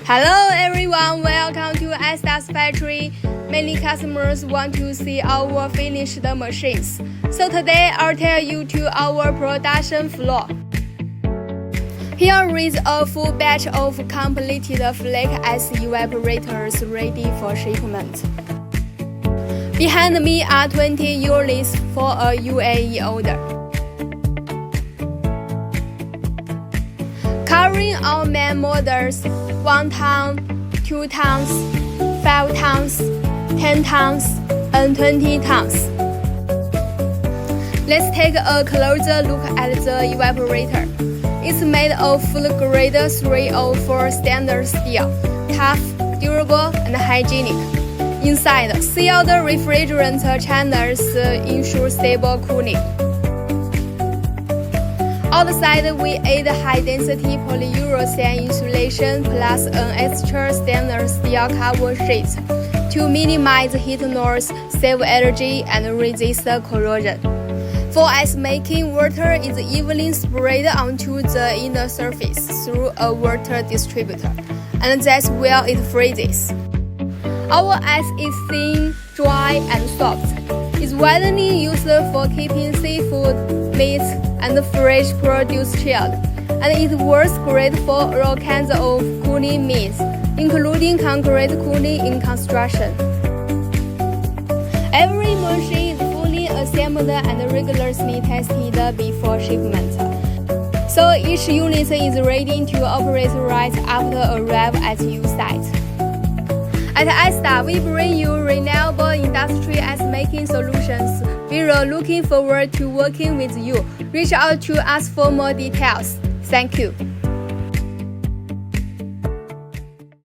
Hello everyone, welcome to ICESTA's factory. Many customers want to see our finished machines. So today I'll tell you to our production floor. Here is a full batch of completed Flake ice evaporators ready for shipment. Behind me are 20 units for a UAE order. Covering all main models 1 ton, 2 tons, 5 tons, 10 tons, and 20 tons. Let's take a closer look at the evaporator. It's made of full-grade 304 standard steel, tough, durable, and hygienic. Inside, sealed refrigerant channels ensure stable cooling. Outside, we add high-density polyurethane insulation plus an extra stainless steel cover sheet to minimize heat loss, save energy, and resist corrosion. For ice making, water is evenly spread onto the inner surface through a water distributor, and that's where it freezes. Our ice is thin, dry, and soft. It's widely used for keeping seafood, meat, and fresh produce chilled, and it works great for all kinds of cooling means, including concrete cooling in construction. Every machine is fully assembled and rigorously tested before shipment, so each unit is ready to operate right after arrival at your site. At ICESTA, we bring you reliable industry ice making solutions. We are looking forward to working with you. Reach out to us for more details. Thank you.